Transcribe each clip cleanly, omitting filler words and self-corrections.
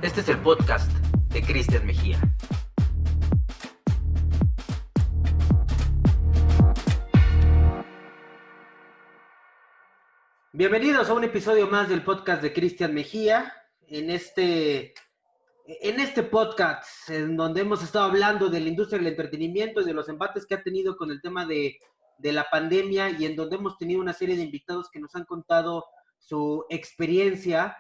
Este es el podcast de Cristian Mejía. Bienvenidos a un episodio más del podcast de Cristian Mejía. En este podcast, en donde hemos estado hablando de la industria del entretenimiento y de los embates que ha tenido con el tema de la pandemia, y en donde hemos tenido una serie de invitados que nos han contado su experiencia.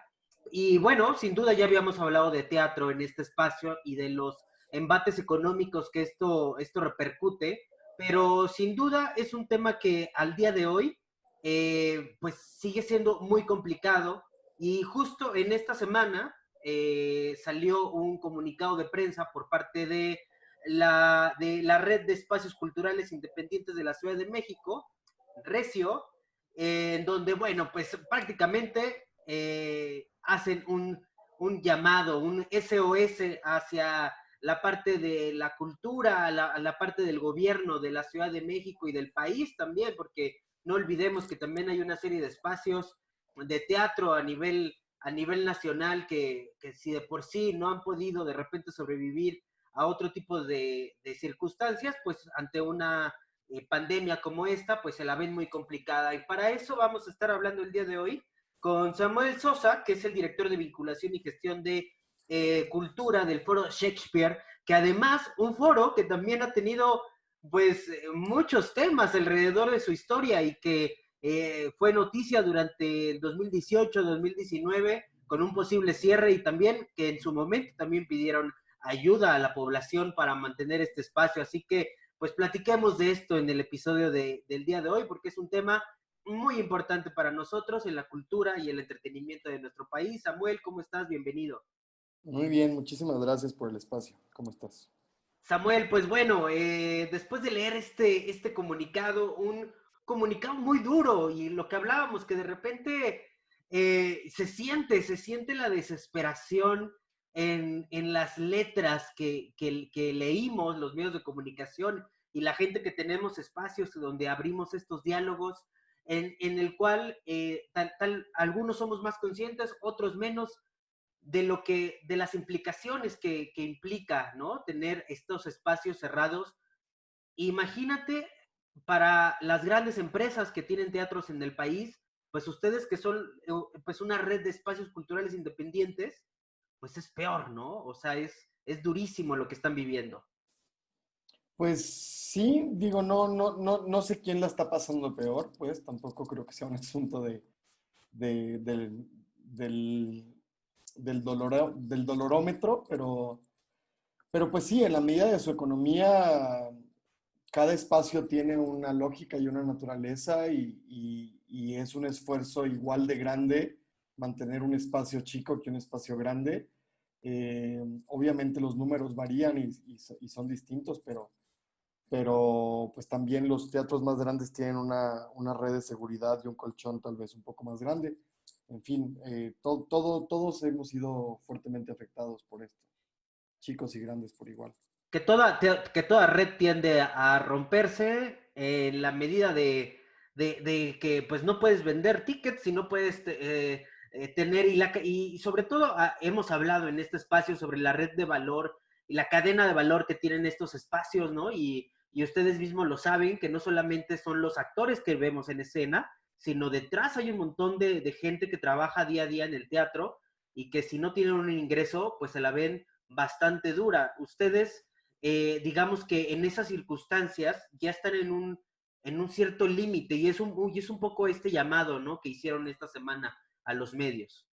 Y bueno, sin duda ya habíamos hablado de teatro en este espacio y de los embates económicos que esto repercute, pero sin duda es un tema que al día de hoy pues sigue siendo muy complicado. Y justo en esta semana salió un comunicado de prensa por parte de la Red de Espacios Culturales Independientes de la Ciudad de México, Recio, en donde, bueno, pues prácticamente hacen un llamado, un SOS hacia la parte de la cultura, la parte del gobierno de la Ciudad de México y del país también, porque no olvidemos que también hay una serie de espacios de teatro a nivel nacional que si de por sí no han podido de repente sobrevivir a otro tipo de circunstancias, pues ante una pandemia como esta, pues se la ven muy complicada. Y para eso vamos a estar hablando el día de hoy con Samuel Sosa, que es el director de vinculación y gestión de cultura del Foro Shakespeare, que además un foro que también ha tenido pues muchos temas alrededor de su historia y que fue noticia durante el 2018-2019 con un posible cierre, y también que en su momento también pidieron ayuda a la población para mantener este espacio. Así que pues platiquemos de esto en el episodio del día de hoy, porque es un tema muy importante para nosotros en la cultura y el entretenimiento de nuestro país. Samuel, ¿cómo estás? Bienvenido. Muy bien, muchísimas gracias por el espacio. ¿Cómo estás? Samuel, pues bueno, después de leer este comunicado, un comunicado muy duro, y lo que hablábamos, que de repente se siente la desesperación en las letras que leímos, los medios de comunicación y la gente que tenemos espacios donde abrimos estos diálogos, en el cual algunos somos más conscientes, otros menos, de las implicaciones que implica, ¿no? Tener estos espacios cerrados. Imagínate para las grandes empresas que tienen teatros en el país, pues ustedes que son pues una red de espacios culturales independientes, pues es peor, ¿no? O sea, es durísimo lo que están viviendo. Pues sí, digo, no sé quién la está pasando peor, pues tampoco creo que sea un asunto de- del, del, del dolorómetro, pero pues sí, en la medida de su economía, cada espacio tiene una lógica y una naturaleza y es un esfuerzo igual de grande mantener un espacio chico que un espacio grande. Obviamente los números varían y son distintos, pero pues también los teatros más grandes tienen una red de seguridad y un colchón tal vez un poco más grande. En fin, todos hemos sido fuertemente afectados por esto, chicos y grandes por igual. Que toda red tiende a romperse en la medida de que pues no puedes vender tickets y no puedes tener, y sobre todo hemos hablado en este espacio sobre la red de valor y la cadena de valor que tienen estos espacios, ¿no? Y ustedes mismos lo saben, que no solamente son los actores que vemos en escena, sino detrás hay un montón de gente que trabaja día a día en el teatro, y que si no tienen un ingreso, pues se la ven bastante dura. Ustedes, digamos que en esas circunstancias ya están en un cierto límite, y es un poco este llamado, ¿no?, que hicieron esta semana a los medios.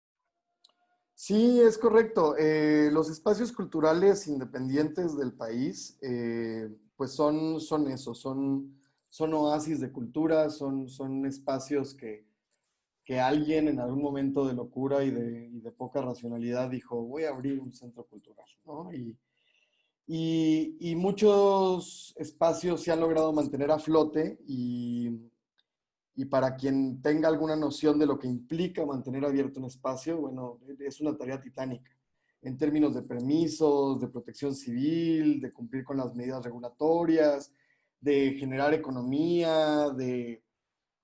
Sí, es correcto. Los espacios culturales independientes del país, pues son eso, son oasis de cultura, son espacios que alguien en algún momento de locura y de poca racionalidad dijo, voy a abrir un centro cultural, ¿no? Y muchos espacios se han logrado mantener a flote y para quien tenga alguna noción de lo que implica mantener abierto un espacio, bueno, es una tarea titánica en términos de permisos, de protección civil, de cumplir con las medidas regulatorias, de generar economía,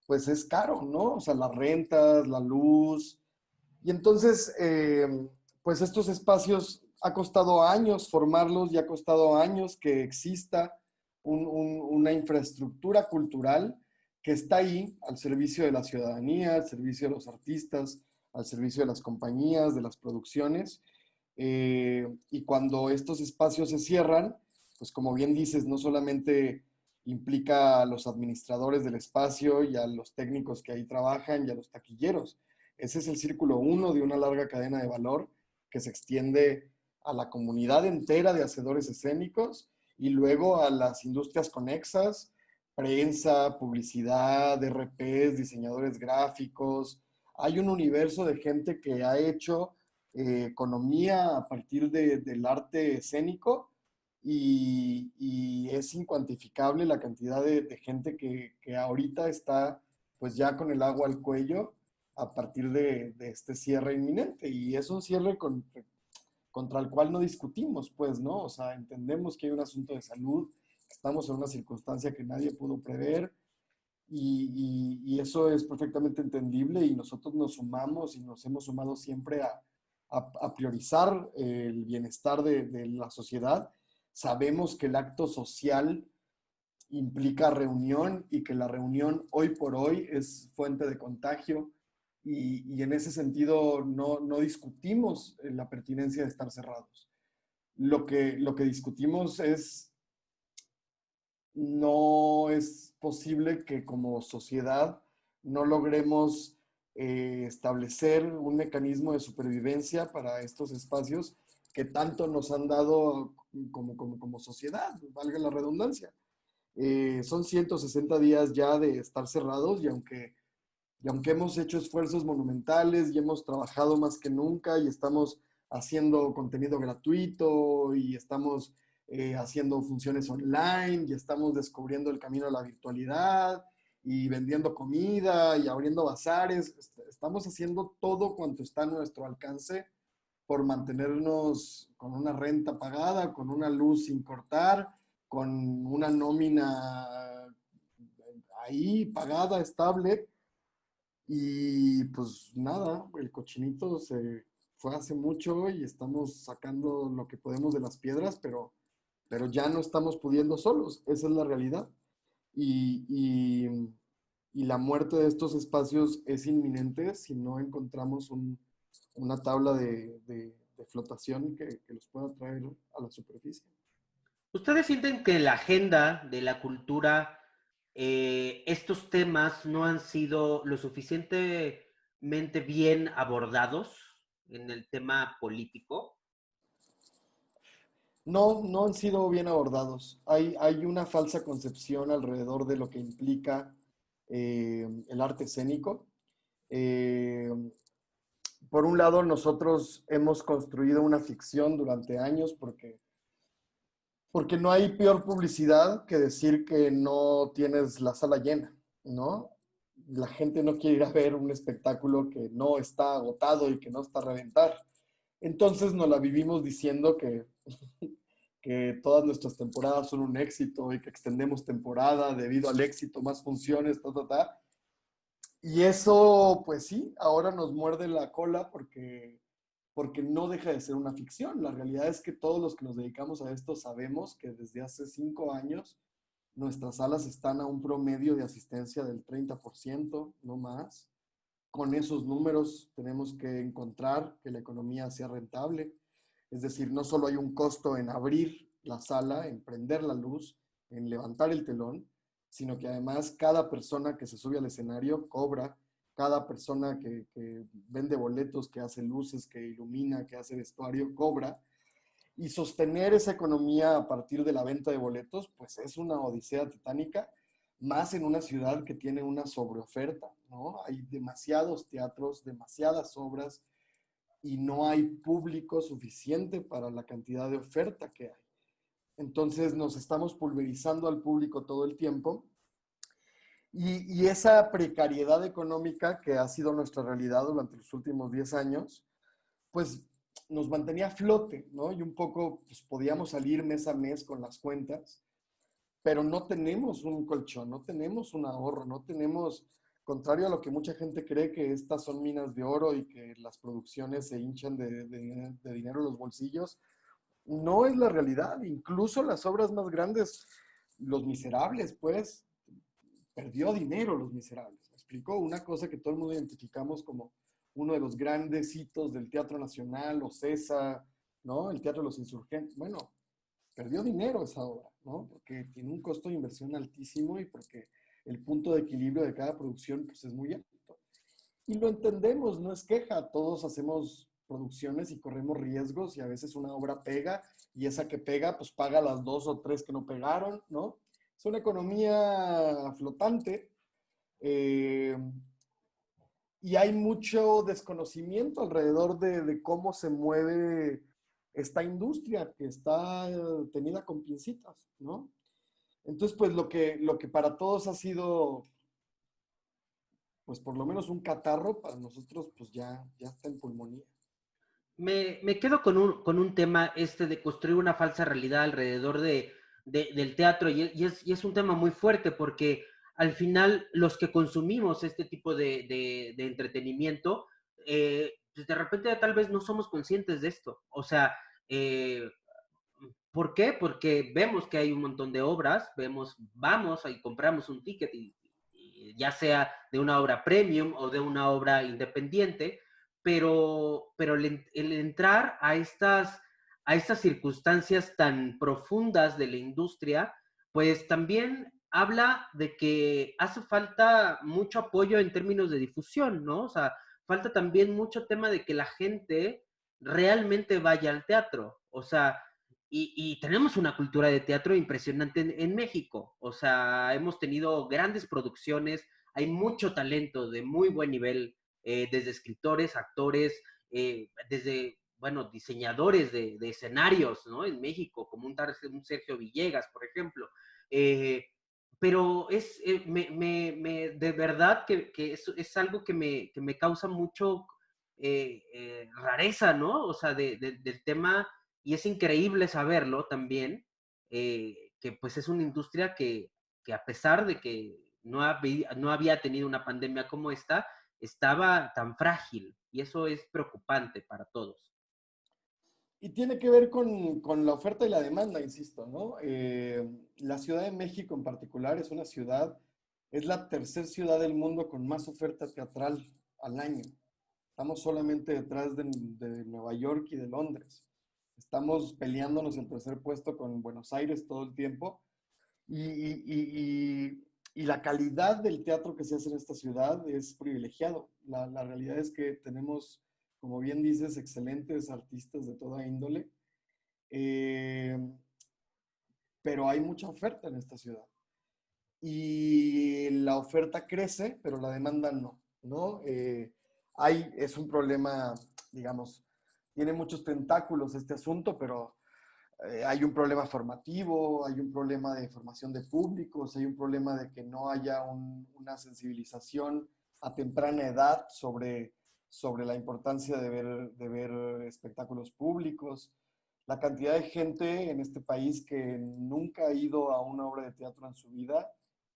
pues es caro, ¿no? O sea, las rentas, la luz, Y entonces, pues estos espacios ha costado años formarlos y ha costado años que exista una infraestructura cultural que está ahí al servicio de la ciudadanía, al servicio de los artistas, al servicio de las compañías, de las producciones. Y cuando estos espacios se cierran, pues como bien dices, no solamente implica a los administradores del espacio y a los técnicos que ahí trabajan y a los taquilleros. Ese es el círculo uno de una larga cadena de valor que se extiende a la comunidad entera de hacedores escénicos y luego a las industrias conexas, prensa, publicidad, RPs, diseñadores gráficos. Hay un universo de gente que ha hecho economía a partir del arte escénico y es incuantificable la cantidad de gente que ahorita está pues ya con el agua al cuello a partir de este cierre inminente. Y es un cierre contra el cual no discutimos, pues, ¿no? O sea, entendemos que hay un asunto de salud, que estamos en una circunstancia que nadie pudo prever y eso es perfectamente entendible y nosotros nos sumamos y nos hemos sumado siempre a priorizar el bienestar de la sociedad. Sabemos que el acto social implica reunión y que la reunión hoy por hoy es fuente de contagio y en ese sentido no discutimos la pertinencia de estar cerrados. Lo que discutimos es, no es posible que como sociedad no logremos establecer un mecanismo de supervivencia para estos espacios que tanto nos han dado como sociedad, valga la redundancia. Son 160 días ya de estar cerrados y aunque hemos hecho esfuerzos monumentales y hemos trabajado más que nunca y estamos haciendo contenido gratuito y estamos haciendo funciones online y estamos descubriendo el camino a la virtualidad y vendiendo comida y abriendo bazares, estamos haciendo todo cuanto está a nuestro alcance por mantenernos con una renta pagada, con una luz sin cortar, con una nómina ahí pagada, estable. Y pues nada, el cochinito se fue hace mucho y estamos sacando lo que podemos de las piedras, pero ya no estamos pudiendo solos, esa es la realidad. Y, y, y la muerte de estos espacios es inminente si no encontramos una tabla de flotación que los pueda traer a la superficie. ¿Ustedes sienten que en la agenda de la cultura estos temas no han sido lo suficientemente bien abordados en el tema político? No han sido bien abordados. Hay una falsa concepción alrededor de lo que implica el arte escénico. Eh, por un lado, nosotros hemos construido una ficción durante años porque no hay peor publicidad que decir que no tienes la sala llena, ¿no? La gente no quiere ir a ver un espectáculo que no está agotado y que no está a reventar. Entonces nos la vivimos diciendo que todas nuestras temporadas son un éxito y que extendemos temporada debido al éxito, más funciones, ta, ta, ta. Y eso, pues sí, ahora nos muerde la cola porque no deja de ser una ficción. La realidad es que todos los que nos dedicamos a esto sabemos que desde hace 5 años nuestras salas están a un promedio de asistencia del 30%, no más. Con esos números tenemos que encontrar que la economía sea rentable. Es decir, no solo hay un costo en abrir la sala, en prender la luz, en levantar el telón, sino que además cada persona que se sube al escenario cobra, cada persona que vende boletos, que hace luces, que ilumina, que hace vestuario, cobra. Y sostener esa economía a partir de la venta de boletos, pues es una odisea titánica, más en una ciudad que tiene una sobreoferta, ¿no? Hay demasiados teatros, demasiadas obras y no hay público suficiente para la cantidad de oferta que hay. Entonces nos estamos pulverizando al público todo el tiempo y esa precariedad económica que ha sido nuestra realidad durante los últimos 10 años, pues nos mantenía a flote, ¿no? Y un poco pues, podíamos salir mes a mes con las cuentas, pero no tenemos un colchón, no tenemos un ahorro, no tenemos contrario a lo que mucha gente cree que estas son minas de oro y que las producciones se hinchan de dinero los bolsillos, no es la realidad. Incluso las obras más grandes, Los Miserables, pues, perdió dinero Los Miserables. ¿Me explico? Una cosa que todo el mundo identificamos como uno de los grandes hitos del Teatro Nacional, Ocesa, ¿no? El Teatro de los Insurgentes. Bueno, perdió dinero esa obra, ¿no? Porque tiene un costo de inversión altísimo y porque el punto de equilibrio de cada producción pues, es muy alto. Y lo entendemos, no es queja, todos hacemos producciones y corremos riesgos y a veces una obra pega y esa que pega pues paga las dos o tres que no pegaron, ¿no? Es una economía flotante eh, y hay mucho desconocimiento alrededor de cómo se mueve esta industria que está tenida con pincitas, ¿no? Entonces, pues lo que para todos ha sido, pues por lo menos un catarro, para nosotros pues ya está en pulmonía. Me quedo con un tema de construir una falsa realidad alrededor del teatro y es un tema muy fuerte porque al final los que consumimos este tipo de entretenimiento, pues de repente tal vez no somos conscientes de esto. O sea, eh, ¿por qué? Porque vemos que hay un montón de obras, vamos y compramos un ticket, y ya sea de una obra premium o de una obra independiente, pero el entrar a estas circunstancias tan profundas de la industria, pues también habla de que hace falta mucho apoyo en términos de difusión, ¿no? O sea, falta también mucho tema de que la gente realmente vaya al teatro. O sea, y tenemos una cultura de teatro impresionante en México. O sea, hemos tenido grandes producciones, hay mucho talento de muy buen nivel, desde escritores, actores, desde, bueno, diseñadores de escenarios, ¿no? En México, como un Sergio Villegas, por ejemplo. Eh, pero de verdad que es algo que me causa mucho rareza, ¿no? O sea, del tema, y es increíble saberlo también, que pues es una industria que a pesar de que no había tenido una pandemia como esta, estaba tan frágil, y eso es preocupante para todos. Y tiene que ver con la oferta y la demanda, insisto, ¿no? La Ciudad de México en particular es una ciudad, es la tercera ciudad del mundo con más oferta teatral al año. Estamos solamente detrás de Nueva York y de Londres. Estamos peleándonos el tercer puesto con Buenos Aires todo el tiempo. Y la calidad del teatro que se hace en esta ciudad es privilegiado. La realidad es que tenemos, como bien dices, excelentes artistas de toda índole, eh, pero hay mucha oferta en esta ciudad. Y la oferta crece, pero la demanda no, ¿no? Es un problema, digamos, tiene muchos tentáculos este asunto, pero hay un problema formativo, hay un problema de formación de públicos, hay un problema de que no haya una sensibilización a temprana edad sobre la importancia de ver espectáculos públicos. La cantidad de gente en este país que nunca ha ido a una obra de teatro en su vida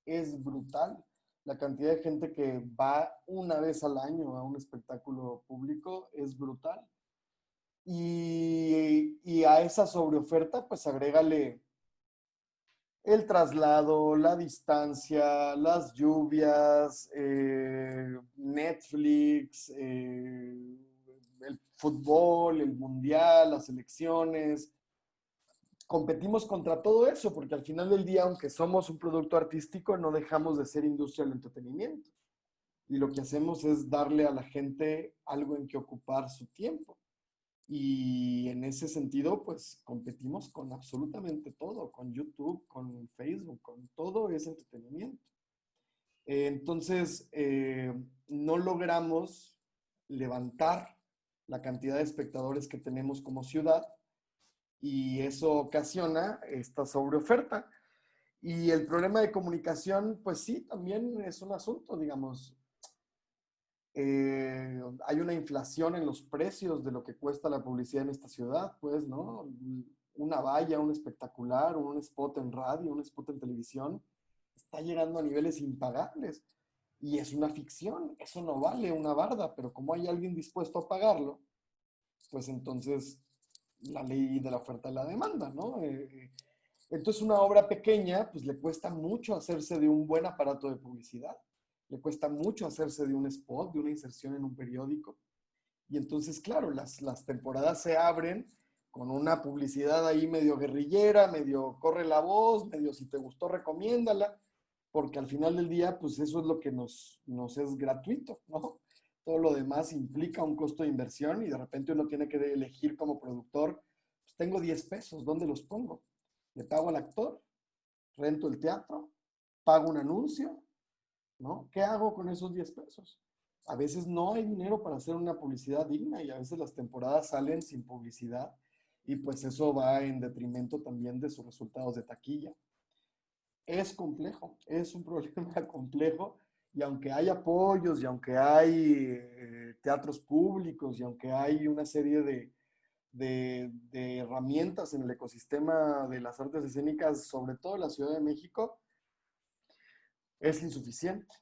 es brutal. La cantidad de gente que va una vez al año a un espectáculo público es brutal. Y a esa sobreoferta, pues agrégale el traslado, la distancia, las lluvias, Netflix, el fútbol, el mundial, las elecciones. Competimos contra todo eso, porque al final del día, aunque somos un producto artístico, no dejamos de ser industria del entretenimiento. Y lo que hacemos es darle a la gente algo en que ocupar su tiempo. Y en ese sentido, pues competimos con absolutamente todo, con YouTube, con Facebook, con todo ese entretenimiento. Entonces, no logramos levantar la cantidad de espectadores que tenemos como ciudad y eso ocasiona esta sobreoferta. Y el problema de comunicación, pues sí, también es un asunto, digamos. Hay una inflación en los precios de lo que cuesta la publicidad en esta ciudad, pues, ¿no? Una valla, un espectacular, un spot en radio, un spot en televisión, está llegando a niveles impagables. Y es una ficción, eso no vale una barda, pero como hay alguien dispuesto a pagarlo, pues entonces la ley de la oferta y la demanda, ¿no? Entonces una obra pequeña, pues le cuesta mucho hacerse de un buen aparato de publicidad, le cuesta mucho hacerse de un spot, de una inserción en un periódico. Y entonces, claro, las temporadas se abren con una publicidad ahí medio guerrillera, medio corre la voz, medio si te gustó, recomiéndala, porque al final del día, pues eso es lo que nos es gratuito, ¿no? Todo lo demás implica un costo de inversión y de repente uno tiene que elegir como productor, pues tengo 10 pesos, ¿dónde los pongo? ¿Le pago al actor? ¿Rento el teatro? ¿Pago un anuncio? ¿No? ¿Qué hago con esos 10 pesos? A veces no hay dinero para hacer una publicidad digna y a veces las temporadas salen sin publicidad y pues eso va en detrimento también de sus resultados de taquilla. Es complejo, es un problema complejo y aunque hay apoyos y aunque hay teatros públicos y aunque hay una serie de herramientas en el ecosistema de las artes escénicas, sobre todo en la Ciudad de México, es insuficiente.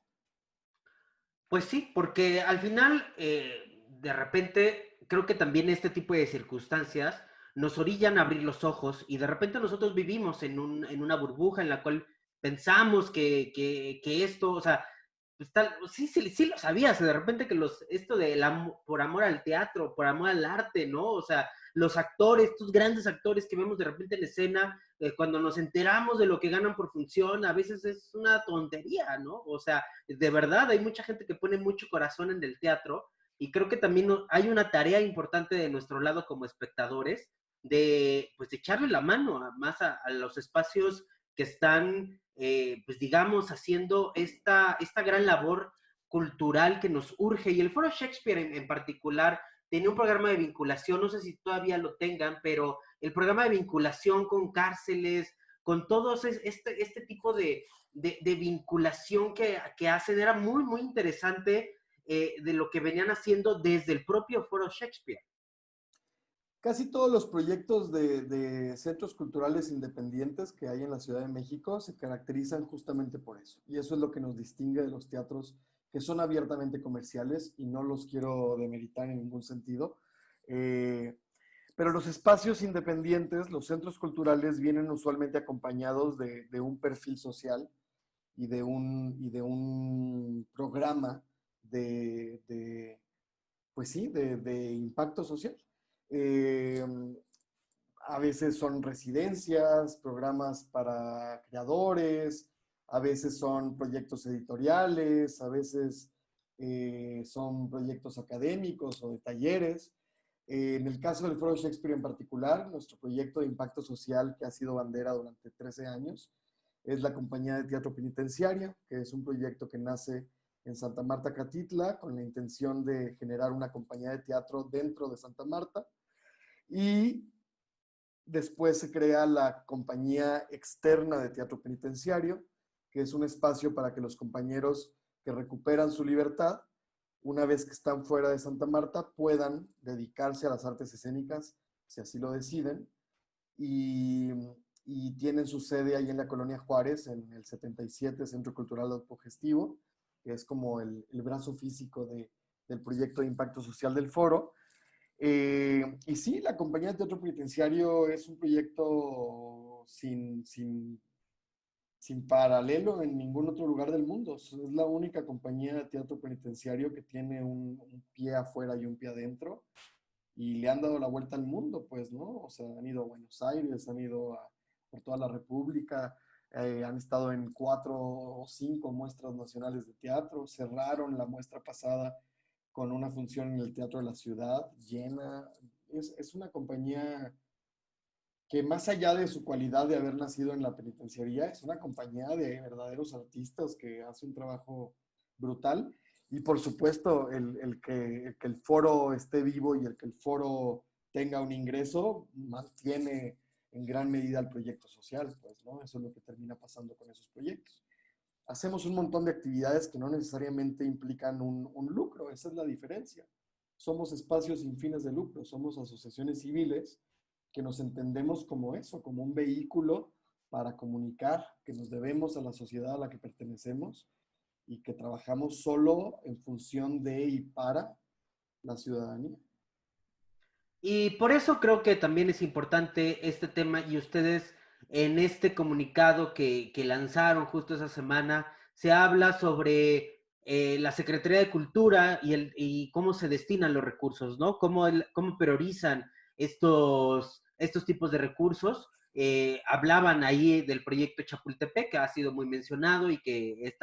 Pues sí, porque al final, de repente, creo que también este tipo de circunstancias nos orillan a abrir los ojos y de repente nosotros vivimos en una burbuja en la cual pensamos que esto, o sea, pues tal, sí, sí, sí lo sabías, de repente que esto de por amor al teatro, por amor al arte, ¿no? O sea, los actores, estos grandes actores que vemos de repente en escena, cuando nos enteramos de lo que ganan por función, a veces es una tontería, ¿no? O sea, de verdad hay mucha gente que pone mucho corazón en el teatro y creo que también hay una tarea importante de nuestro lado como espectadores de, pues, de echarle la mano más a los espacios que están, pues digamos, haciendo esta gran labor cultural que nos urge. Y el Foro Shakespeare en particular tenía un programa de vinculación, no sé si todavía lo tengan, pero el programa de vinculación con cárceles, con todos este tipo de vinculación que hacen, era muy, muy interesante de lo que venían haciendo desde el propio Foro Shakespeare. Casi todos los proyectos de centros culturales independientes que hay en la Ciudad de México se caracterizan justamente por eso. Y eso es lo que nos distingue de los teatros que son abiertamente comerciales y no los quiero demeritar en ningún sentido. Eh, pero los espacios independientes, los centros culturales, vienen usualmente acompañados de un perfil social y de un programa de pues sí, de impacto social. Eh, a veces son residencias, programas para creadores, a veces son proyectos editoriales, a veces son proyectos académicos o de talleres. En el caso del Foro Shakespeare en particular, nuestro proyecto de impacto social que ha sido bandera durante 13 años es la Compañía de Teatro Penitenciaria, que es un proyecto que nace en Santa Marta, Catitla, con la intención de generar una compañía de teatro dentro de Santa Marta. Y después se crea la Compañía Externa de Teatro Penitenciario, que es un espacio para que los compañeros que recuperan su libertad, una vez que están fuera de Santa Marta, puedan dedicarse a las artes escénicas, si así lo deciden, y, y tienen su sede ahí en la Colonia Juárez, en el 77 Centro Cultural Autogestivo, que es como el brazo físico del proyecto de impacto social del foro. Y sí, la Compañía de Teatro Penitenciario es un proyecto sin paralelo en ningún otro lugar del mundo. Es la única compañía de teatro penitenciario que tiene un pie afuera y un pie adentro y le han dado la vuelta al mundo, pues, ¿no? O sea, han ido a Buenos Aires, han ido por toda la República, han estado en 4 o 5 muestras nacionales de teatro, cerraron la muestra pasada con una función en el Teatro de la Ciudad llena. Es una compañía que más allá de su cualidad de haber nacido en la penitenciaría, es una compañía de verdaderos artistas que hace un trabajo brutal. Y por supuesto, el que el foro esté vivo y el que el foro tenga un ingreso, mantiene en gran medida el proyecto social, pues, ¿no? Eso es lo que termina pasando con esos proyectos. Hacemos un montón de actividades que no necesariamente implican un lucro, esa es la diferencia. Somos espacios sin fines de lucro, somos asociaciones civiles que nos entendemos como eso, como un vehículo para comunicar que nos debemos a la sociedad a la que pertenecemos y que trabajamos solo en función de y para la ciudadanía. Y por eso creo que también es importante este tema y ustedes en este comunicado que lanzaron justo esa semana, se habla sobre la Secretaría de Cultura y cómo se destinan los recursos, ¿no? Cómo priorizan estos tipos de recursos. Hablaban ahí del proyecto Chapultepec, que ha sido muy mencionado y que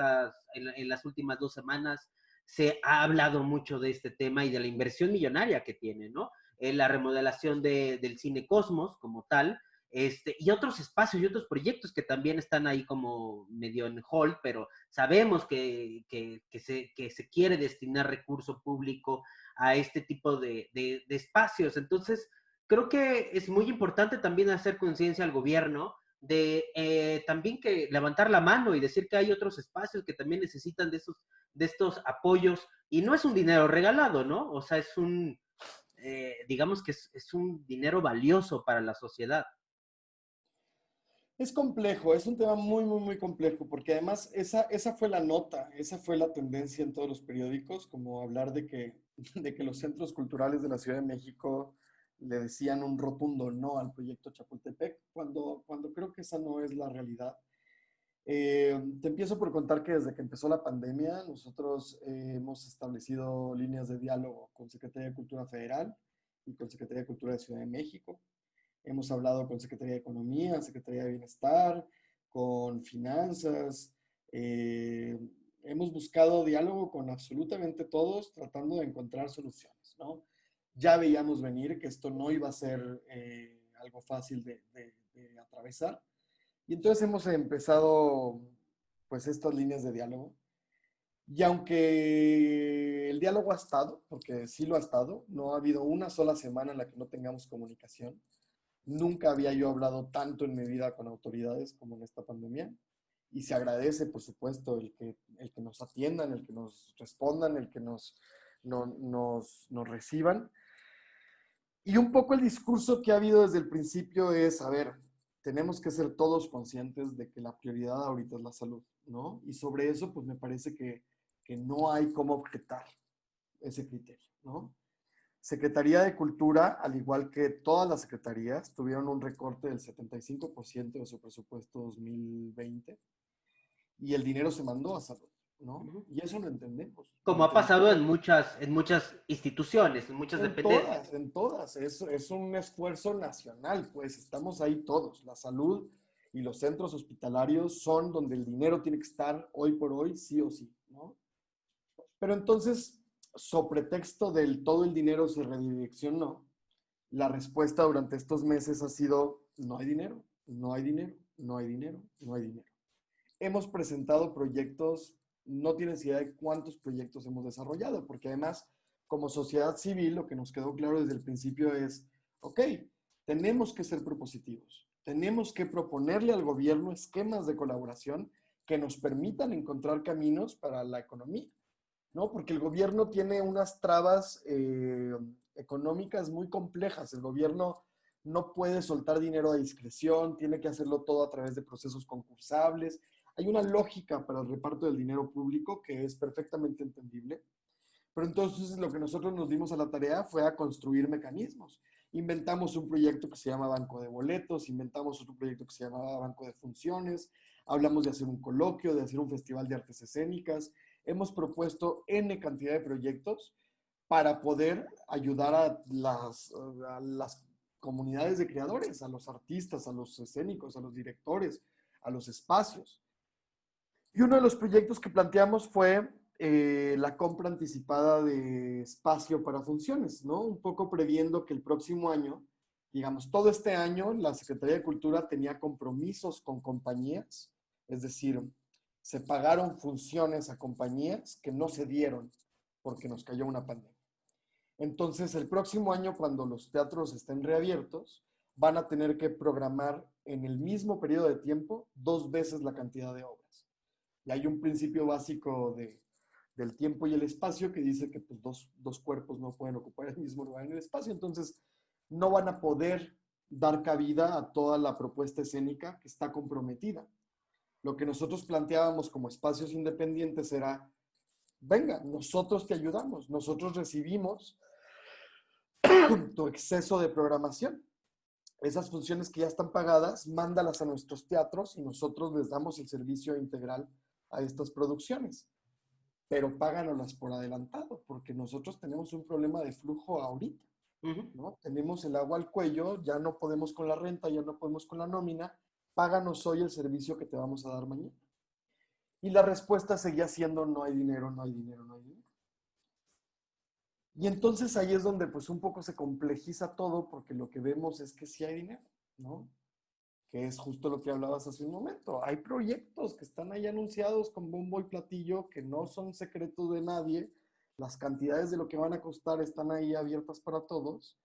en las últimas 2 semanas se ha hablado mucho de este tema y de la inversión millonaria que tiene, ¿no? La remodelación del Cine Cosmos como tal, y otros espacios y otros proyectos que también están ahí como medio en hold, pero sabemos que se quiere destinar recurso público a este tipo de espacios. Entonces, creo que es muy importante también hacer conciencia al gobierno de también que levantar la mano y decir que hay otros espacios que también necesitan de estos apoyos, y no es un dinero regalado, ¿no? O sea, digamos que es un dinero valioso para la sociedad. Es complejo, es un tema muy, muy, muy complejo, porque además esa fue la nota, esa fue la tendencia en todos los periódicos, como hablar de que los centros culturales de la Ciudad de México le decían un rotundo no al proyecto Chapultepec, cuando creo que esa no es la realidad. Te empiezo por contar que desde que empezó la pandemia, nosotros hemos establecido líneas de diálogo con Secretaría de Cultura Federal y con Secretaría de Cultura de Ciudad de México. Hemos hablado con Secretaría de Economía, Secretaría de Bienestar, con Finanzas. eh, Hemos buscado diálogo con absolutamente todos, tratando de encontrar soluciones, ¿no? Ya veíamos venir que esto no iba a ser algo fácil de atravesar. Y entonces hemos empezado, pues, estas líneas de diálogo. Y aunque el diálogo ha estado, porque sí lo ha estado, no ha habido una sola semana en la que no tengamos comunicación. Nunca había yo hablado tanto en mi vida con autoridades como en esta pandemia. Y se agradece, por supuesto, el que nos atiendan, el que nos respondan, el que nos reciban. Y un poco el discurso que ha habido desde el principio es, a ver, tenemos que ser todos conscientes de que la prioridad ahorita es la salud, ¿no? Y sobre eso, pues me parece que no hay cómo objetar ese criterio, ¿no? Secretaría de Cultura, al igual que todas las secretarías, tuvieron un recorte del 75% de su presupuesto 2020 y el dinero se mandó a salud, ¿no? Y eso lo entendemos. Lo Como ha pasado entendemos en muchas instituciones, en muchas en dependencias. todas, en todas. Es un esfuerzo nacional, pues estamos ahí todos. La salud y los centros hospitalarios son donde el dinero tiene que estar hoy por hoy, sí o sí, ¿no? Pero entonces, sobre pretexto del todo el dinero se redireccionó, la respuesta durante estos meses ha sido, no hay dinero, no hay dinero, no hay dinero, no hay dinero. Hemos presentado proyectos, no tienes idea de cuántos proyectos hemos desarrollado, porque además, como sociedad civil, lo que nos quedó claro desde el principio es, ok, tenemos que ser propositivos, tenemos que proponerle al gobierno esquemas de colaboración que nos permitan encontrar caminos para la economía, ¿no? Porque el gobierno tiene unas trabas económicas muy complejas. El gobierno no puede soltar dinero a discreción, tiene que hacerlo todo a través de procesos concursables. Hay una lógica para el reparto del dinero público que es perfectamente entendible, pero entonces lo que nosotros nos dimos a la tarea fue a construir mecanismos. Inventamos un proyecto que se llama Banco de Boletos, inventamos otro proyecto que se llamaba Banco de Funciones, hablamos de hacer un coloquio, de hacer un festival de artes escénicas. Hemos propuesto N cantidad de proyectos para poder ayudar a las comunidades de creadores, a los artistas, a los escénicos, a los directores, a los espacios. Y uno de los proyectos que planteamos fue la compra anticipada de espacio para funciones, ¿no? Un poco previendo que el próximo año, digamos, todo este año, la Secretaría de Cultura tenía compromisos con compañías, es decir, se pagaron funciones a compañías que no se dieron porque nos cayó una pandemia. Entonces, el próximo año, cuando los teatros estén reabiertos, van a tener que programar en el mismo periodo de tiempo 2 veces la cantidad de obras. Y hay un principio básico del tiempo y el espacio que dice que pues, dos cuerpos no pueden ocupar el mismo lugar en el espacio. Entonces, no van a poder dar cabida a toda la propuesta escénica que está comprometida. Lo que nosotros planteábamos como espacios independientes era, venga, nosotros te ayudamos, nosotros recibimos tu exceso de programación. Esas funciones que ya están pagadas, mándalas a nuestros teatros y nosotros les damos el servicio integral a estas producciones. Pero páganoslas por adelantado, porque nosotros tenemos un problema de flujo ahorita, ¿no? Tenemos el agua al cuello, ya no podemos con la renta, ya no podemos con la nómina, páganos hoy el servicio que te vamos a dar mañana. Y la respuesta seguía siendo no hay dinero, no hay dinero, no hay dinero. Y entonces ahí es donde pues un poco se complejiza todo porque lo que vemos es que sí hay dinero, ¿no? Que es justo lo que hablabas hace un momento. Hay proyectos que están ahí anunciados con bombo y platillo que no son secretos de nadie. Las cantidades de lo que van a costar están ahí abiertas para todos.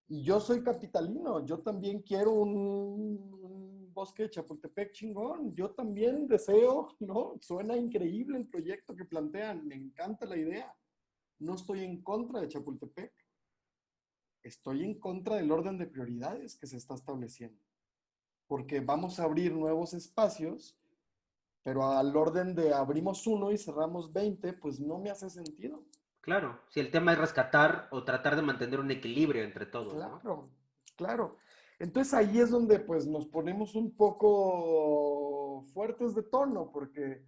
Y yo soy capitalino, yo también quiero un bosque de Chapultepec chingón, yo también deseo, ¿no? Suena increíble el proyecto que plantean, me encanta la idea. No estoy en contra de Chapultepec, estoy en contra del orden de prioridades que se está estableciendo, porque vamos a abrir nuevos espacios, pero al orden de abrimos uno y cerramos 20, pues no me hace sentido. Claro, si el tema es rescatar o tratar de mantener un equilibrio entre todos, ¿no? Claro, claro. Entonces ahí es donde pues nos ponemos un poco fuertes de tono, porque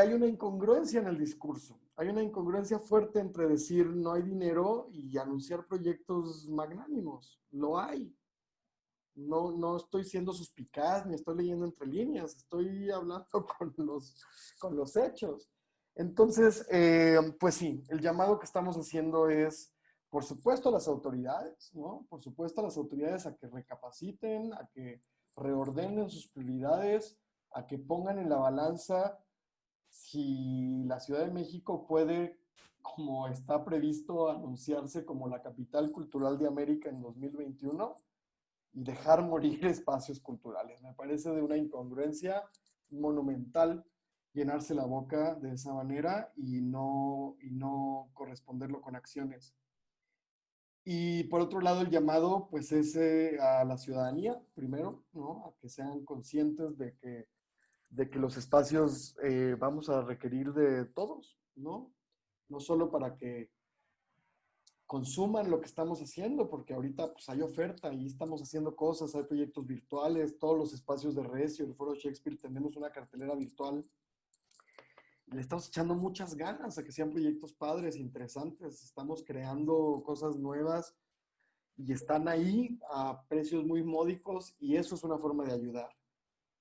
hay una incongruencia en el discurso. Hay una incongruencia fuerte entre decir no hay dinero y anunciar proyectos magnánimos. Lo hay. No, no estoy siendo suspicaz ni estoy leyendo entre líneas, estoy hablando con los hechos. Entonces, pues sí, el llamado que estamos haciendo es, por supuesto, a las autoridades, ¿no? Por supuesto, a las autoridades a que recapaciten, a que reordenen sus prioridades, a que pongan en la balanza si la Ciudad de México puede, como está previsto, anunciarse como la capital cultural de América en 2021 y dejar morir espacios culturales. Me parece de una incongruencia monumental llenarse la boca de esa manera y no corresponderlo con acciones. Y por otro lado, el llamado, pues, es a la ciudadanía, primero, ¿no? A que sean conscientes de que los espacios vamos a requerir de todos, ¿no? No solo para que consuman lo que estamos haciendo, porque ahorita pues hay oferta y estamos haciendo cosas, hay proyectos virtuales, todos los espacios de Recio, el Foro Shakespeare, tenemos una cartelera virtual. Le estamos echando muchas ganas a que sean proyectos padres, interesantes, estamos creando cosas nuevas y están ahí a precios muy módicos y eso es una forma de ayudar.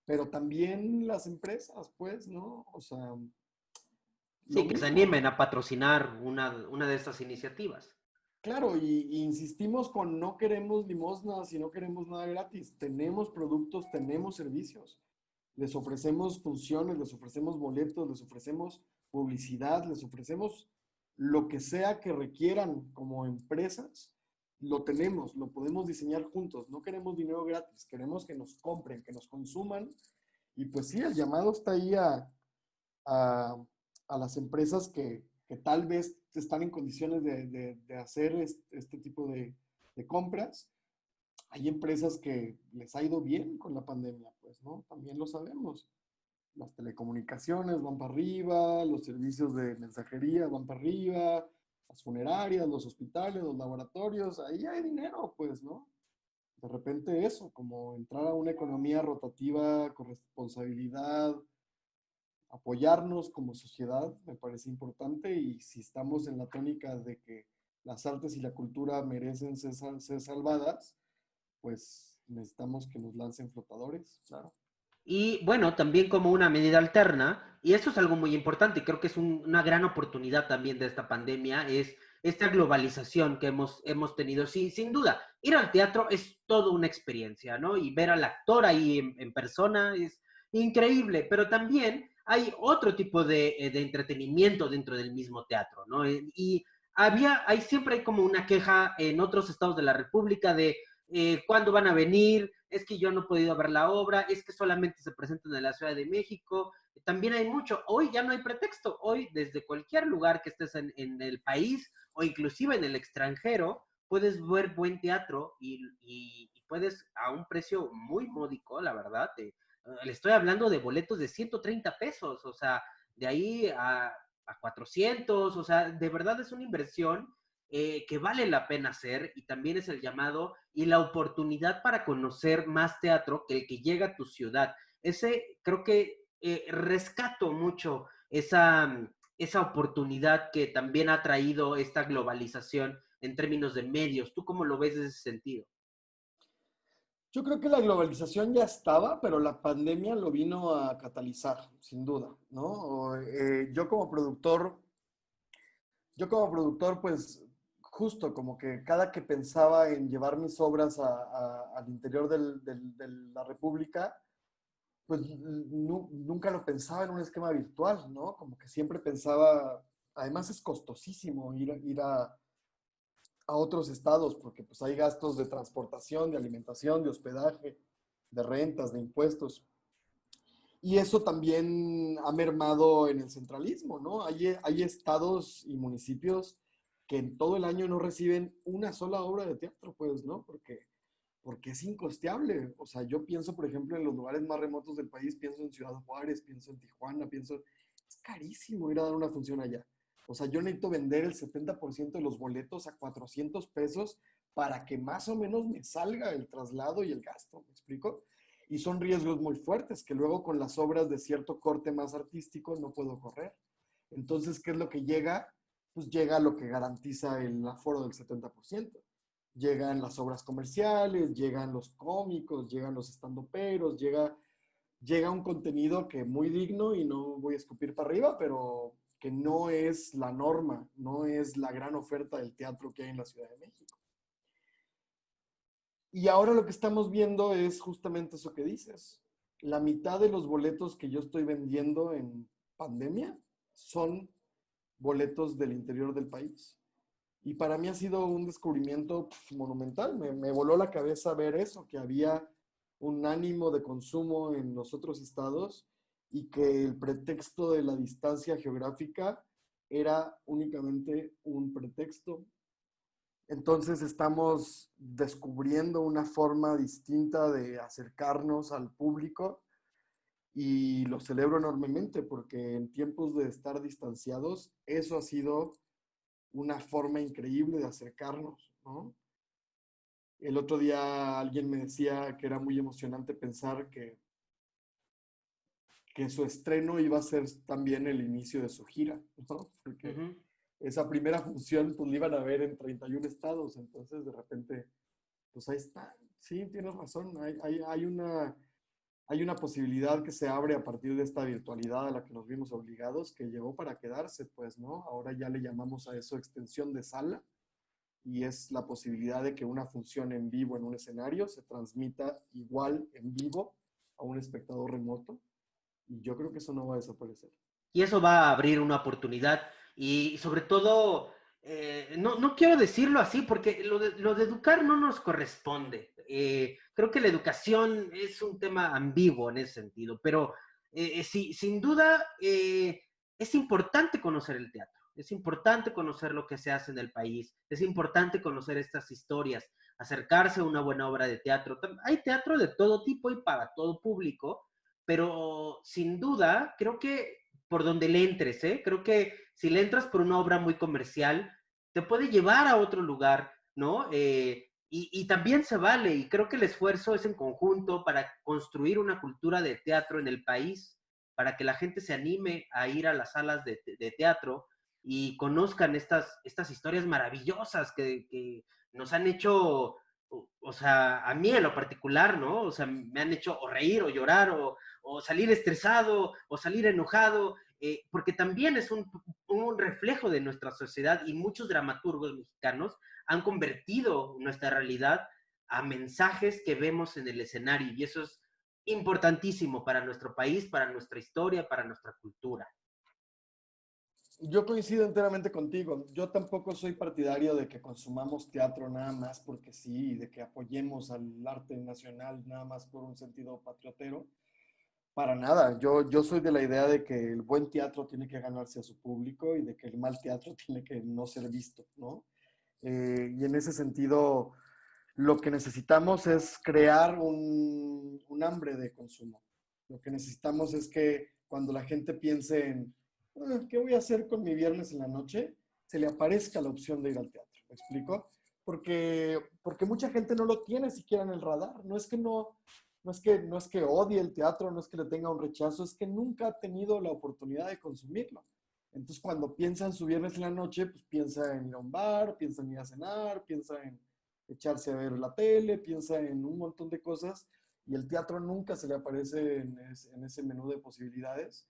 Pero también las empresas, pues, ¿no? O sea, lo Sí, que se mismo. animen a patrocinar una de estas iniciativas. Claro, y insistimos con no queremos limosnas y no queremos nada gratis. Tenemos productos, tenemos servicios. Les ofrecemos funciones, les ofrecemos boletos, les ofrecemos publicidad, les ofrecemos lo que sea que requieran como empresas. Lo tenemos, lo podemos diseñar juntos. No queremos dinero gratis, queremos que nos compren, que nos consuman. Y pues sí, el llamado está ahí a, a las empresas que tal vez están en condiciones de hacer este tipo de compras. Hay empresas que les ha ido bien con la pandemia, pues, ¿no? También lo sabemos. Las telecomunicaciones van para arriba, los servicios de mensajería van para arriba, las funerarias, los hospitales, los laboratorios, ahí hay dinero, pues, ¿no? De repente eso, como entrar a una economía rotativa con responsabilidad, apoyarnos como sociedad, me parece importante, y si estamos en la tónica de que las artes y la cultura merecen ser salvadas, pues necesitamos que nos lancen flotadores, claro. Y bueno, también como una medida alterna, y esto es algo muy importante, y creo que es una gran oportunidad también de esta pandemia, es esta globalización que hemos tenido. Sí, sin duda, ir al teatro es toda una experiencia, ¿no? Y ver al actor ahí en persona es increíble, pero también hay otro tipo de entretenimiento dentro del mismo teatro, ¿no? Y siempre hay como una queja en otros estados de la República de cuándo van a venir, es que yo no he podido ver la obra, es que solamente se presentan en la Ciudad de México. También hay mucho, hoy ya no hay pretexto, hoy desde cualquier lugar que estés en el país o inclusive en el extranjero, puedes ver buen teatro y puedes a un precio muy módico, la verdad, Le estoy hablando de boletos de 130 pesos, o sea, de ahí a 400, o sea, de verdad es una inversión que vale la pena hacer y también es el llamado y la oportunidad para conocer más teatro que el que llega a tu ciudad. Ese creo que rescato mucho esa oportunidad que también ha traído esta globalización en términos de medios. ¿Tú cómo lo ves en ese sentido? Yo creo que la globalización ya estaba, pero la pandemia lo vino a catalizar, sin duda, ¿no? Yo como productor, pues justo como que cada que pensaba en llevar mis obras al interior de la República, pues nunca lo pensaba en un esquema virtual, ¿no? Como que siempre pensaba, además es costosísimo ir a otros estados, porque pues hay gastos de transportación, de alimentación, de hospedaje, de rentas, de impuestos. Y eso también ha mermado en el centralismo, ¿no? Hay estados y municipios que en todo el año no reciben una sola obra de teatro, pues, ¿no? Porque es incosteable. O sea, yo pienso, por ejemplo, en los lugares más remotos del país, pienso en Ciudad Juárez, pienso en Tijuana, es carísimo ir a dar una función allá. O sea, yo necesito vender el 70% de los boletos a 400 pesos para que más o menos me salga el traslado y el gasto, ¿me explico? Y son riesgos muy fuertes que luego con las obras de cierto corte más artístico no puedo correr. Entonces, ¿qué es lo que llega? Pues llega lo que garantiza el aforo del 70%. Llegan las obras comerciales, llegan los cómicos, llegan los estandoperos, llega un contenido que muy digno y no voy a escupir para arriba, pero que no es la norma, no es la gran oferta del teatro que hay en la Ciudad de México. Y ahora lo que estamos viendo es justamente eso que dices. La mitad de los boletos que yo estoy vendiendo en pandemia son boletos del interior del país. Y para mí ha sido un descubrimiento monumental. Me voló la cabeza ver eso, que había un ánimo de consumo en los otros estados y que el pretexto de la distancia geográfica era únicamente un pretexto. Entonces estamos descubriendo una forma distinta de acercarnos al público y lo celebro enormemente porque en tiempos de estar distanciados, eso ha sido una forma increíble de acercarnos, ¿no? El otro día alguien me decía que era muy emocionante pensar que su estreno iba a ser también el inicio de su gira, ¿no? Uh Porque -huh. esa primera función pues la iban a ver en 31 estados, entonces de repente, pues ahí está. Sí, tienes razón, hay una posibilidad que se abre a partir de esta virtualidad a la que nos vimos obligados, que llegó para quedarse, pues, ¿no? Ahora ya le llamamos a eso extensión de sala y es la posibilidad de que una función en vivo en un escenario se transmita igual en vivo a un espectador remoto. Y yo creo que eso no va a desaparecer. Y eso va a abrir una oportunidad y sobre todo, no quiero decirlo así porque lo de educar no nos corresponde. Creo que la educación es un tema ambiguo en ese sentido, pero sí, sin duda es importante conocer el teatro. Es importante conocer lo que se hace en el país, es importante conocer estas historias, acercarse a una buena obra de teatro. Hay teatro de todo tipo y para todo público, pero sin duda creo que por donde le entres, ¿eh? Creo que si le entras por una obra muy comercial, te puede llevar a otro lugar, ¿no? Y también se vale, y creo que el esfuerzo es en conjunto para construir una cultura de teatro en el país, para que la gente se anime a ir a las salas de teatro y conozcan estas historias maravillosas que nos han hecho, o sea, a mí en lo particular, ¿no? O sea, me han hecho o reír o llorar o salir estresado o salir enojado, porque también es un reflejo de nuestra sociedad y muchos dramaturgos mexicanos han convertido nuestra realidad a mensajes que vemos en el escenario y eso es importantísimo para nuestro país, para nuestra historia, para nuestra cultura. Yo coincido enteramente contigo. Yo tampoco soy partidario de que consumamos teatro nada más porque sí, de que apoyemos al arte nacional nada más por un sentido patriotero. Para nada. Yo soy de la idea de que el buen teatro tiene que ganarse a su público y de que el mal teatro tiene que no ser visto, ¿no? Y en ese sentido, lo que necesitamos es crear un hambre de consumo. Lo que necesitamos es que cuando la gente piense en ¿qué voy a hacer con mi viernes en la noche? Se le aparezca la opción de ir al teatro. ¿Me explico? Porque mucha gente no lo tiene siquiera en el radar. No es que odie el teatro, no es que le tenga un rechazo, es que nunca ha tenido la oportunidad de consumirlo. Entonces, cuando piensa en su viernes en la noche, pues piensa en ir a un bar, piensa en ir a cenar, piensa en echarse a ver la tele, piensa en un montón de cosas y el teatro nunca se le aparece en ese menú de posibilidades.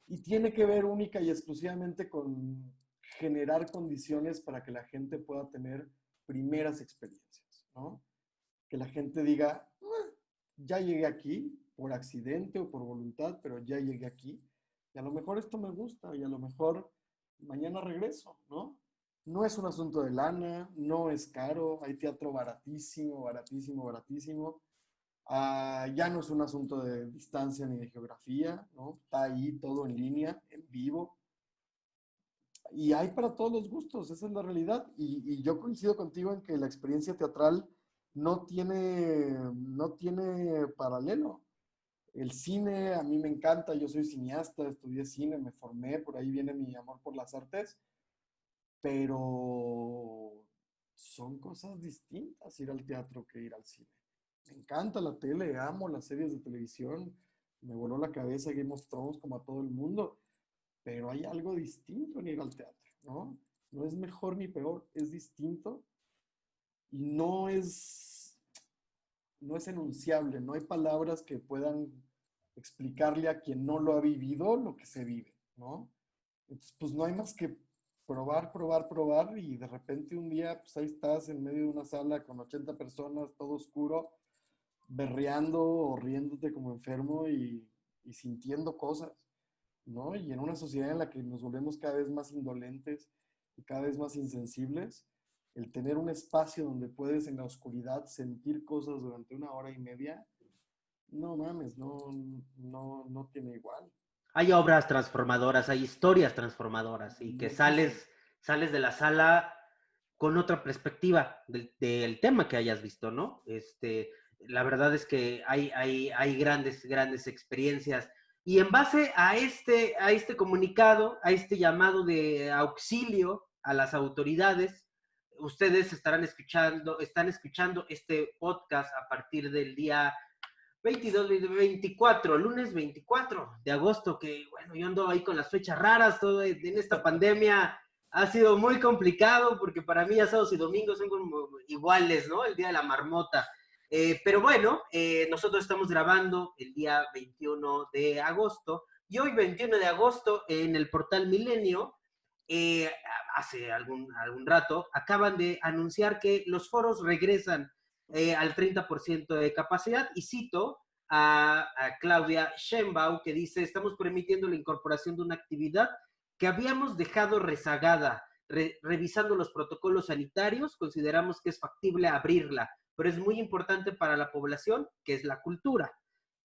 Y tiene que ver única y exclusivamente con generar condiciones para que la gente pueda tener primeras experiencias, ¿no? Que la gente diga, ya llegué aquí, por accidente o por voluntad, pero ya llegué aquí, y a lo mejor esto me gusta, y a lo mejor mañana regreso, ¿no? No es un asunto de lana, no es caro, hay teatro baratísimo, baratísimo, baratísimo. Ya no es un asunto de distancia ni de geografía, ¿no? Está ahí todo en línea, en vivo, y hay para todos los gustos, esa es la realidad. Y yo coincido contigo en que la experiencia teatral no tiene paralelo. El cine a mí me encanta, yo soy cineasta, estudié cine, me formé, por ahí viene mi amor por las artes, pero son cosas distintas ir al teatro que ir al cine. Me encanta la tele, amo las series de televisión, me voló la cabeza Game of Thrones como a todo el mundo, pero hay algo distinto en ir al teatro, ¿no? No es mejor ni peor, es distinto y no es enunciable, no hay palabras que puedan explicarle a quien no lo ha vivido lo que se vive, ¿no? Entonces, pues no hay más que probar, probar, probar y de repente un día, pues ahí estás en medio de una sala con 80 personas, todo oscuro, berreando o riéndote como enfermo y sintiendo cosas, ¿no? Y en una sociedad en la que nos volvemos cada vez más indolentes y cada vez más insensibles, el tener un espacio donde puedes en la oscuridad sentir cosas durante una hora y media, no mames, no tiene igual. Hay obras transformadoras, hay historias transformadoras y que Muchísimo. sales de la sala con otra perspectiva del tema que hayas visto, ¿no? La verdad es que hay grandes experiencias. Y en base a este comunicado, a este llamado de auxilio a las autoridades, ustedes están escuchando este podcast a partir del día 22, 24, lunes 24 de agosto, que bueno, yo ando ahí con las fechas raras, todo en esta pandemia ha sido muy complicado porque para mí ya sábados y domingos son como iguales, ¿no? El día de la marmota. Pero bueno, nosotros estamos grabando el día 21 de agosto y hoy 21 de agosto en el portal Milenio, eh, hace algún rato, acaban de anunciar que los foros regresan al 30% de capacidad y cito a Claudia Sheinbaum que dice, estamos permitiendo la incorporación de una actividad que habíamos dejado rezagada. Revisando los protocolos sanitarios, consideramos que es factible abrirla, pero es muy importante para la población, que es la cultura.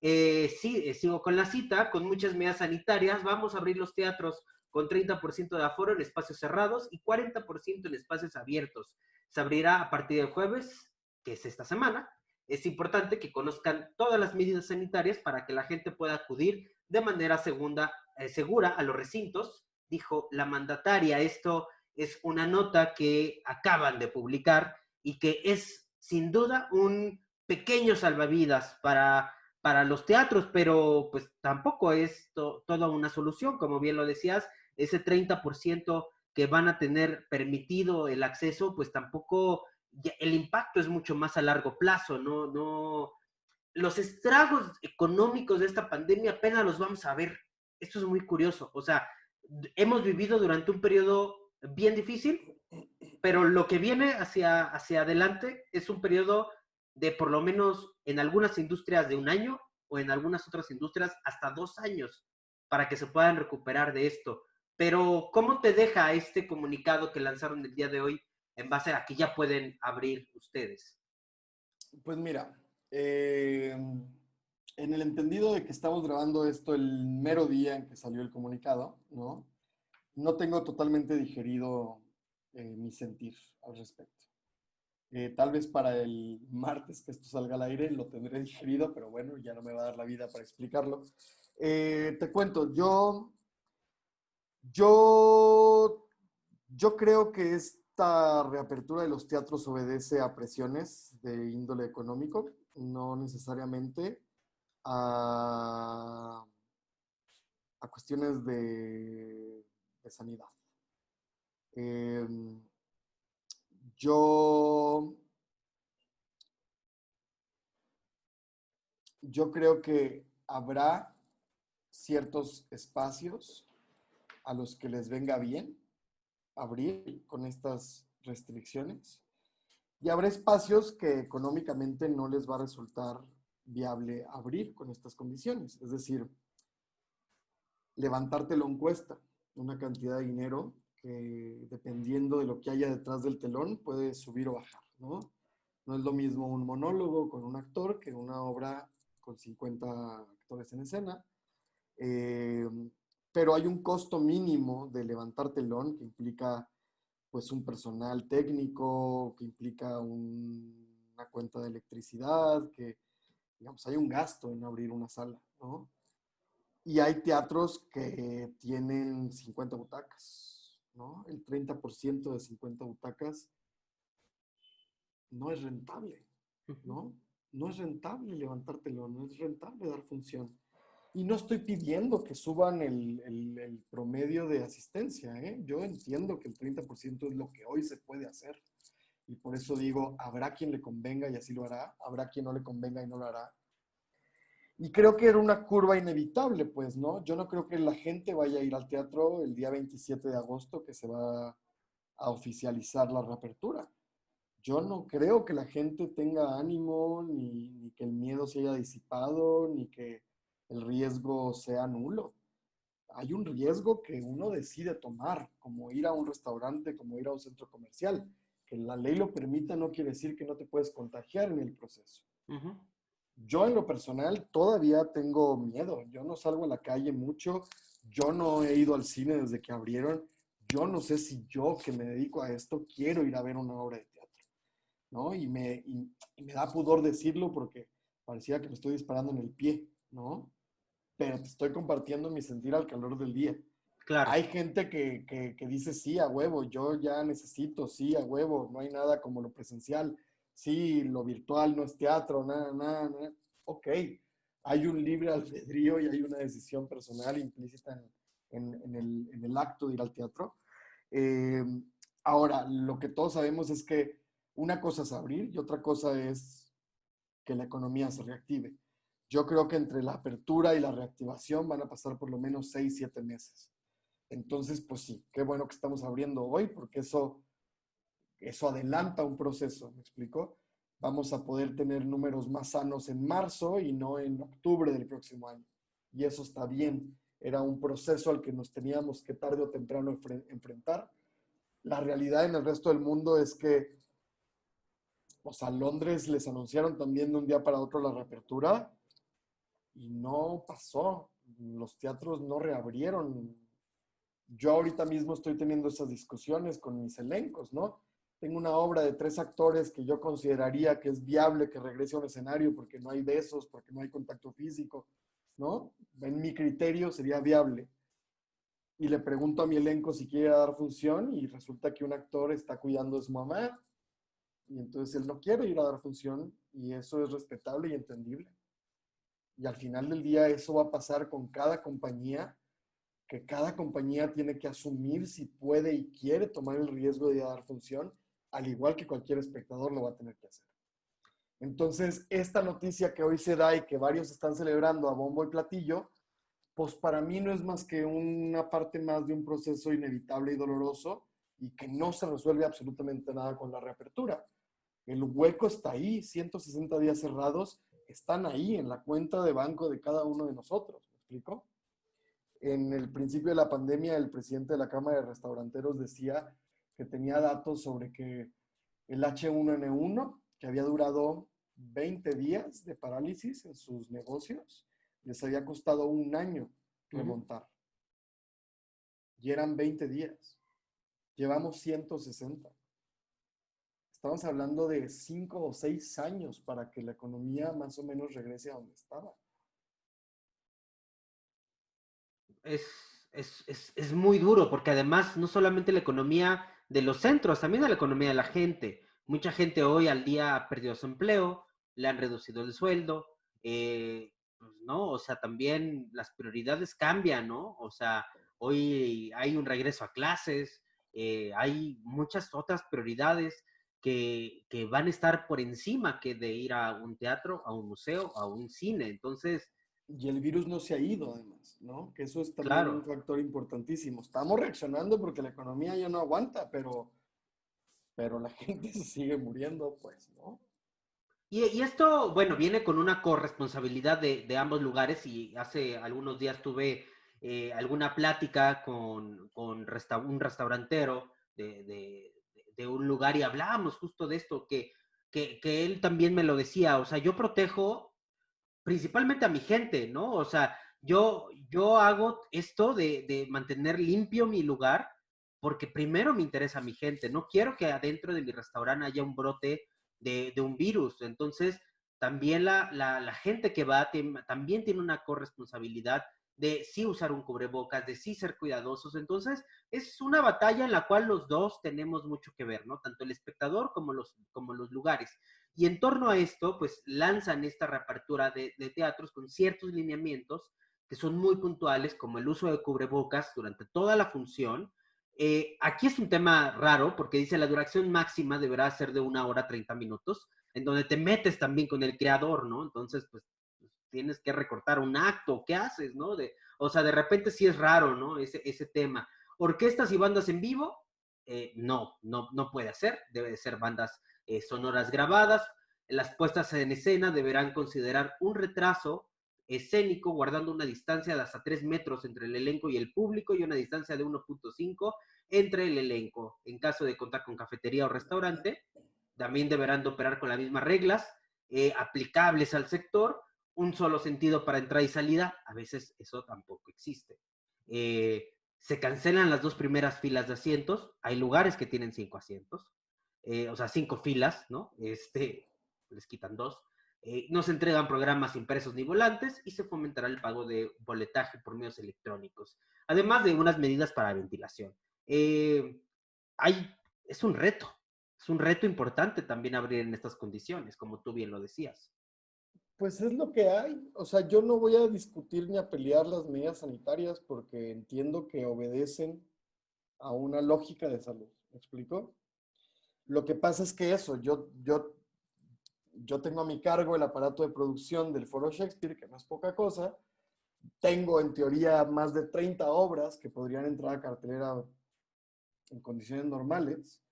Sí, sigo con la cita, con muchas medidas sanitarias, vamos a abrir los teatros con 30% de aforo en espacios cerrados y 40% en espacios abiertos. Se abrirá a partir del jueves, que es esta semana. Es importante que conozcan todas las medidas sanitarias para que la gente pueda acudir de manera segura a los recintos, dijo la mandataria. Esto es una nota que acaban de publicar y que es sin duda un pequeño salvavidas para los teatros, pero pues tampoco es toda una solución, como bien lo decías, ese 30% que van a tener permitido el acceso, pues tampoco, el impacto es mucho más a largo plazo, no, los estragos económicos de esta pandemia apenas los vamos a ver. Esto es muy curioso, o sea, hemos vivido durante un periodo bien difícil, pero lo que viene hacia adelante es un periodo de por lo menos en algunas industrias de un año o en algunas otras industrias hasta 2 años para que se puedan recuperar de esto. Pero, ¿cómo te deja este comunicado que lanzaron el día de hoy en base a que ya pueden abrir ustedes? Pues mira, en el entendido de que estamos grabando esto el mero día en que salió el comunicado, ¿no? No tengo totalmente digerido mi sentir al respecto. Tal vez para el martes que esto salga al aire lo tendré digerido, pero bueno, ya no me va a dar la vida para explicarlo. Te cuento, yo, yo creo que esta reapertura de los teatros obedece a presiones de índole económico, no necesariamente a, a cuestiones de sanidad. Eh, yo, yo creo que habrá ciertos espacios a los que les venga bien abrir con estas restricciones y habrá espacios que económicamente no les va a resultar viable abrir con estas condiciones. Es decir, levantártelo en cuesta una cantidad de dinero que dependiendo de lo que haya detrás del telón puede subir o bajar, ¿no? No es lo mismo un monólogo con un actor que una obra con 50 actores en escena. Eh, pero hay un costo mínimo de levantar telón que implica pues un personal técnico, que implica una cuenta de electricidad, que digamos hay un gasto en abrir una sala, ¿no? Y hay teatros que tienen 50 butacas, ¿no? El 30% de 50 butacas no es rentable, Ujú. ¿no? No es rentable levantártelo, no es rentable dar función. Y no estoy pidiendo que suban el promedio de asistencia, ¿eh? Yo entiendo que el 30% es lo que hoy se puede hacer. Y por eso digo, habrá quien le convenga y así lo hará, habrá quien no le convenga y no lo hará. Y creo que era una curva inevitable, pues, ¿no? Yo no creo que la gente vaya a ir al teatro el día 27 de agosto, que se va a oficializar la reapertura. Yo no creo que la gente tenga ánimo, ni que el miedo se haya disipado, ni que el riesgo sea nulo. Hay un riesgo que uno decide tomar, como ir a un restaurante, como ir a un centro comercial. Que la ley lo permita no quiere decir que no te puedes contagiar en el proceso. Ujú. Yo en lo personal todavía tengo miedo. Yo no salgo a la calle mucho. Yo no he ido al cine desde que abrieron. Yo no sé si yo que me dedico a esto quiero ir a ver una obra de teatro, ¿no? Y me da pudor decirlo porque parecía que me estoy disparando en el pie, ¿no? Pero te estoy compartiendo mi sentir al calor del día. Claro. Hay gente que dice, sí, a huevo, yo ya necesito, sí, a huevo, no hay nada como lo presencial, sí, lo virtual no es teatro, nada, nada, nada. Ok, hay un libre albedrío y hay una decisión personal implícita en el acto de ir al teatro. Eh, Ahora, lo que todos sabemos es que una cosa es abrir y otra cosa es que la economía se reactive. Yo creo que entre la apertura y la reactivación van a pasar por lo menos 6, 7 meses. Entonces, pues sí, qué bueno que estamos abriendo hoy porque eso adelanta un proceso, ¿me explico? Vamos a poder tener números más sanos en marzo y no en octubre del próximo año. Y eso está bien. Era un proceso al que nos teníamos que tarde o temprano enfrentar. La realidad en el resto del mundo es que, o sea, Londres les anunciaron también de un día para otro la reapertura y no pasó. Los teatros no reabrieron. Yo ahorita mismo estoy teniendo esas discusiones con mis elencos, ¿no? Tengo una obra de 3 actores que yo consideraría que es viable que regrese a un escenario porque no hay besos, porque no hay contacto físico, ¿no? En mi criterio sería viable. Y le pregunto a mi elenco si quiere dar función y resulta que un actor está cuidando de su mamá y entonces él no quiere ir a dar función y eso es respetable y entendible. Y al final del día eso va a pasar con cada compañía, que cada compañía tiene que asumir si puede y quiere tomar el riesgo de dar función, al igual que cualquier espectador lo va a tener que hacer. Entonces, esta noticia que hoy se da y que varios están celebrando a bombo y platillo, pues para mí no es más que una parte más de un proceso inevitable y doloroso y que no se resuelve absolutamente nada con la reapertura. El hueco está ahí, 160 días cerrados están ahí en la cuenta de banco de cada uno de nosotros. ¿Me explico? En el principio de la pandemia, el presidente de la Cámara de Restauranteros decía que tenía datos sobre que el H1N1, que había durado 20 días de parálisis en sus negocios, les había costado un año Ujú. remontar. Y eran 20 días. Llevamos 160. Estamos hablando de 5 o 6 años para que la economía más o menos regrese a donde estaba. Es, es muy duro, porque además no solamente la economía de los centros, también la economía de la gente. Mucha gente hoy al día ha perdido su empleo, le han reducido el sueldo, pues, ¿no? O sea, también las prioridades cambian, ¿no? O sea, hoy hay un regreso a clases, hay muchas otras prioridades que van a estar por encima que de ir a un teatro, a un museo, a un cine. Entonces, Y el virus no se ha ido, además, ¿no? Que eso es también un claro. factor importantísimo. Estamos reaccionando porque la economía ya no aguanta, pero la gente se sigue muriendo, pues, ¿no? Y esto, bueno, viene con una corresponsabilidad de ambos lugares y hace algunos días tuve alguna plática con un restaurantero de un lugar y hablábamos justo de esto, que él también me lo decía, o sea, yo protejo principalmente a mi gente, ¿no? O sea, yo hago esto de mantener limpio mi lugar porque primero me interesa a mi gente, no quiero que adentro de mi restaurante haya un brote de un virus, entonces también la gente que va también tiene una corresponsabilidad de sí usar un cubrebocas, de sí ser cuidadosos, entonces es una batalla en la cual los dos tenemos mucho que ver, ¿no? Tanto el espectador como los lugares. Y en torno a esto, pues lanzan esta reapertura de teatros con ciertos lineamientos que son muy puntuales, como el uso de cubrebocas durante toda la función. Aquí es un tema raro porque dice la duración máxima deberá ser de 1 hora 30 minutos, en donde te metes también con el creador, ¿no? Entonces, pues tienes que recortar un acto, ¿qué haces, no? O sea, de repente sí es raro, ¿no? Ese tema. Orquestas y bandas en vivo, no puede ser, debe de ser bandas sonoras grabadas. Las puestas en escena deberán considerar un retraso escénico guardando una distancia de hasta 3 metros entre el elenco y el público y una distancia de 1.5 entre el elenco. En caso de contar con cafetería o restaurante, también deberán de operar con las mismas reglas aplicables al sector, un solo sentido para entrada y salida, a veces eso tampoco existe. Se cancelan las 2 primeras filas de asientos, hay lugares que tienen 5 asientos, o sea, 5 filas, ¿no? Les quitan 2. No se entregan programas impresos ni volantes y se fomentará el pago de boletaje por medios electrónicos, además de unas medidas para ventilación. Eh, hay, es un reto importante también abrir en estas condiciones, como tú bien lo decías. Pues es lo que hay. O sea, yo no voy a discutir ni a pelear las medidas sanitarias porque entiendo que obedecen a una lógica de salud. ¿Me explico? Lo que pasa es que eso, yo tengo a mi cargo el aparato de producción del Foro Shakespeare, que no es poca cosa. Tengo en teoría más de 30 obras que podrían entrar a cartelera en condiciones normales.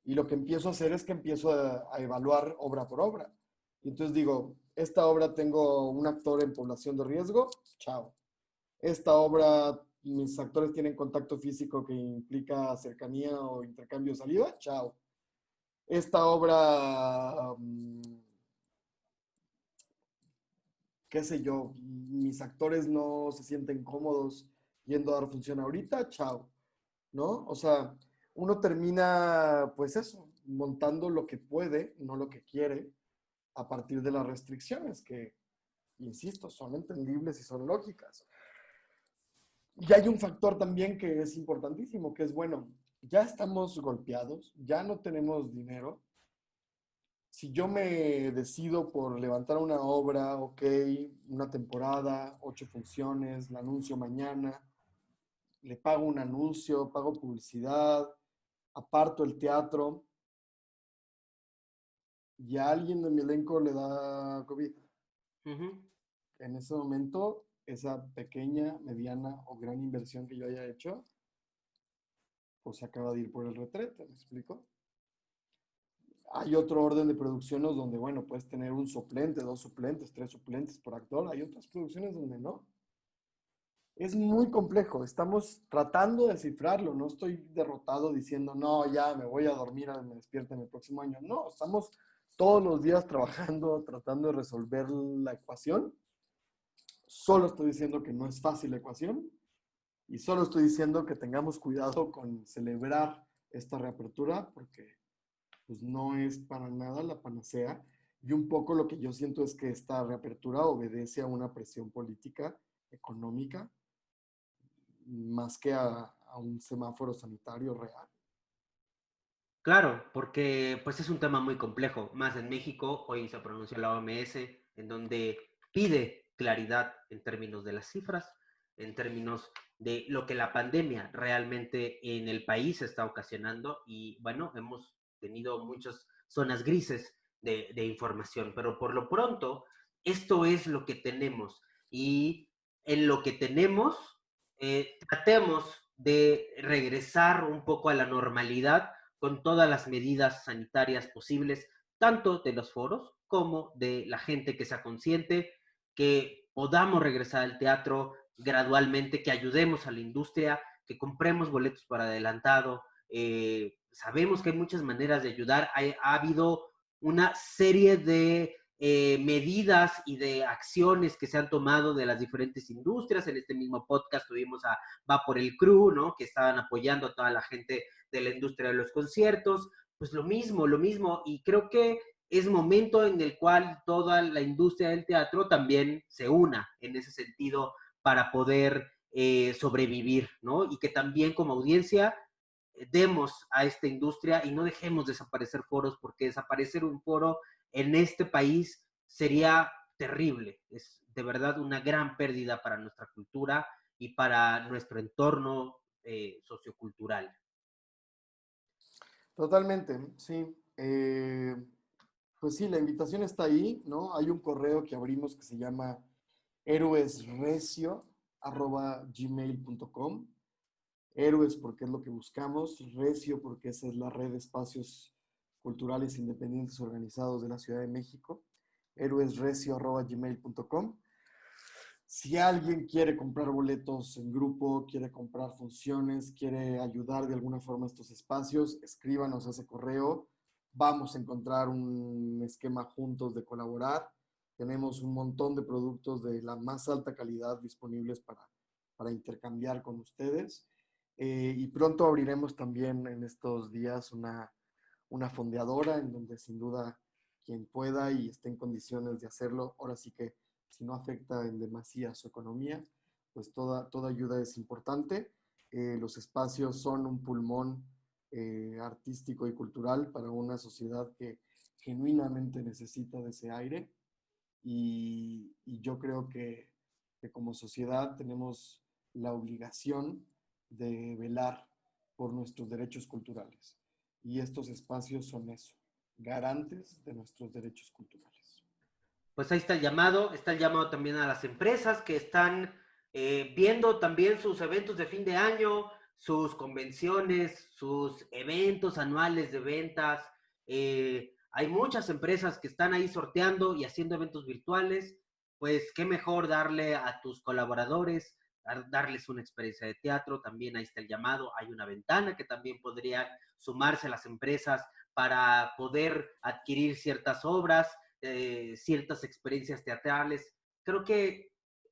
Y lo que empiezo a hacer es que empiezo a evaluar obra por obra. Y entonces digo, esta obra tengo un actor en población de riesgo, chao. Esta obra, mis actores tienen contacto físico que implica cercanía o intercambio de saliva, chao. Esta obra, qué sé yo, mis actores no se sienten cómodos yendo a dar función ahorita, chao, ¿no? O sea, uno termina, pues eso, montando lo que puede, no lo que quiere, a partir de las restricciones que, insisto, son entendibles y son lógicas. Y hay un factor también que es importantísimo, que es, bueno, ya estamos golpeados, ya no tenemos dinero. Si yo me decido por levantar una obra, ok, una temporada, 8 funciones, la anuncio mañana, le pago un anuncio, pago publicidad, aparto el teatro, y a alguien de mi elenco le da COVID. Uh -huh. En ese momento, esa pequeña, mediana o gran inversión que yo haya hecho, pues se acaba de ir por el retrete, ¿me explico? Hay otro orden de producciones donde, bueno, puedes tener un suplente, 2 suplentes, 3 suplentes por actor. Hay otras producciones donde no. Es muy complejo. Estamos tratando de descifrarlo. No estoy derrotado diciendo, no, ya me voy a dormir, me despierto en el próximo año. No, estamos todos los días trabajando, tratando de resolver la ecuación. Solo estoy diciendo que no es fácil la ecuación y solo estoy diciendo que tengamos cuidado con celebrar esta reapertura porque pues no es para nada la panacea. Y un poco lo que yo siento es que esta reapertura obedece a una presión política, económica, más que a un semáforo sanitario real. Claro, porque pues es un tema muy complejo, más en México, hoy se pronunció la OMS, en donde pide claridad en términos de las cifras, en términos de lo que la pandemia realmente en el país está ocasionando y bueno, hemos tenido muchas zonas grises de información, pero por lo pronto esto es lo que tenemos y en lo que tenemos tratemos de regresar un poco a la normalidad con todas las medidas sanitarias posibles, tanto de los foros como de la gente que sea consciente, que podamos regresar al teatro gradualmente, que ayudemos a la industria, que compremos boletos por adelantado. Sabemos que hay muchas maneras de ayudar. Ha habido una serie de medidas y de acciones que se han tomado de las diferentes industrias. En este mismo podcast tuvimos a Va por el Crew, ¿no? Que estaban apoyando a toda la gente de la industria de los conciertos, pues lo mismo, y creo que es momento en el cual toda la industria del teatro también se una en ese sentido para poder sobrevivir, ¿no? Y que también como audiencia demos a esta industria y no dejemos desaparecer foros, porque desaparecer un foro en este país sería terrible. Es de verdad una gran pérdida para nuestra cultura y para nuestro entorno sociocultural. Totalmente, sí. Pues sí, la invitación está ahí, ¿no? Hay un correo que abrimos que se llama héroesrecio@gmail.com. Héroes porque es lo que buscamos, Recio porque esa es la red de espacios culturales independientes organizados de la Ciudad de México. héroesrecio@gmail.com. Si alguien quiere comprar boletos en grupo, quiere comprar funciones, quiere ayudar de alguna forma a estos espacios, escríbanos a ese correo. Vamos a encontrar un esquema juntos de colaborar. Tenemos un montón de productos de la más alta calidad disponibles para intercambiar con ustedes. Y pronto abriremos también en estos días una fondeadora en donde sin duda quien pueda y esté en condiciones de hacerlo, ahora sí que si no afecta en demasía su economía, pues toda ayuda es importante. Los espacios son un pulmón artístico y cultural para una sociedad que genuinamente necesita de ese aire y yo creo que como sociedad tenemos la obligación de velar por nuestros derechos culturales. Y estos espacios son eso, garantes de nuestros derechos culturales. Pues ahí está el llamado también a las empresas que están viendo también sus eventos de fin de año, sus convenciones, sus eventos anuales de ventas. Hay muchas empresas que están ahí sorteando y haciendo eventos virtuales. Pues qué mejor darle a tus colaboradores, darles una experiencia de teatro. También ahí está el llamado. Hay una ventana que también podrían sumarse las empresas para poder adquirir ciertas obras, ciertas experiencias teatrales. Creo que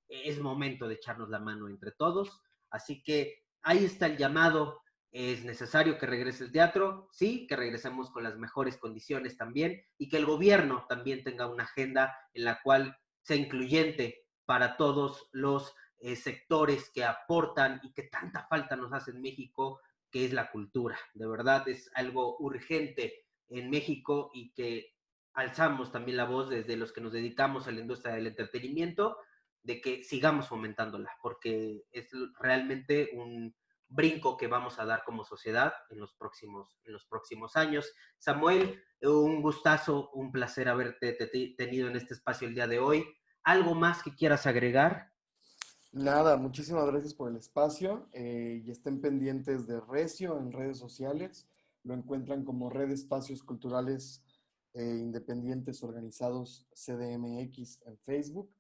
es momento de echarnos la mano entre todos. Así que ahí está el llamado. Es necesario que regrese el teatro, sí, que regresemos con las mejores condiciones también y que el gobierno también tenga una agenda en la cual sea incluyente para todos los sectores que aportan y que tanta falta nos hace en México, que es la cultura. De verdad es algo urgente en México y que alzamos también la voz desde los que nos dedicamos a la industria del entretenimiento, de que sigamos fomentándola, porque es realmente un brinco que vamos a dar como sociedad en los próximos años. Samuel, un gustazo, un placer haberte tenido en este espacio el día de hoy. ¿Algo más que quieras agregar? Nada, muchísimas gracias por el espacio y estén pendientes de Recio en redes sociales. Lo encuentran como Red de Espacios Culturales Independientes Organizados CDMX en Facebook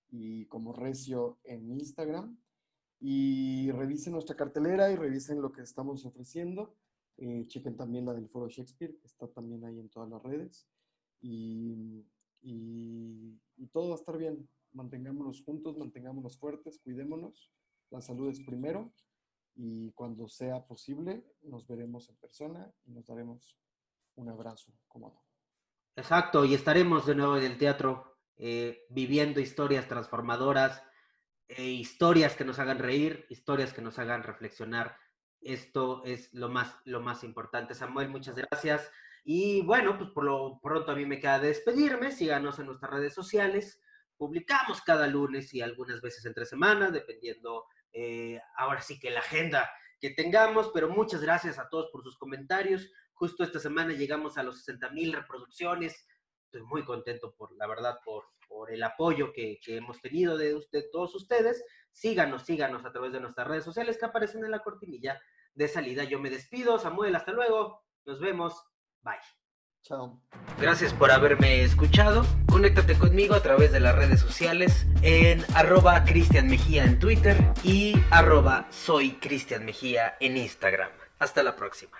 y como Recio en Instagram. Y revisen nuestra cartelera y revisen lo que estamos ofreciendo. Chequen también la del Foro Shakespeare, que está también ahí en todas las redes. Y, y todo va a estar bien. Mantengámonos juntos, mantengámonos fuertes, cuidémonos. La salud es primero y cuando sea posible nos veremos en persona y nos daremos un abrazo, cómo no. Exacto, y estaremos de nuevo en el teatro viviendo historias transformadoras, historias que nos hagan reír, historias que nos hagan reflexionar. Esto es lo más importante. Samuel, muchas gracias. Y bueno, pues por lo pronto a mí me queda despedirme. Síganos en nuestras redes sociales. Publicamos cada lunes y algunas veces entre semanas, dependiendo ahora sí que la agenda que tengamos. Pero muchas gracias a todos por sus comentarios. Justo esta semana llegamos a los 60,000 reproducciones. Estoy muy contento la verdad, por el apoyo que hemos tenido de todos ustedes. Síganos a través de nuestras redes sociales que aparecen en la cortinilla de salida. Yo me despido, Samuel, hasta luego. Nos vemos. Bye. Chao. Gracias por haberme escuchado. Conéctate conmigo a través de las redes sociales en @CristianMejía en Twitter y @soyCristianMejía en Instagram. Hasta la próxima.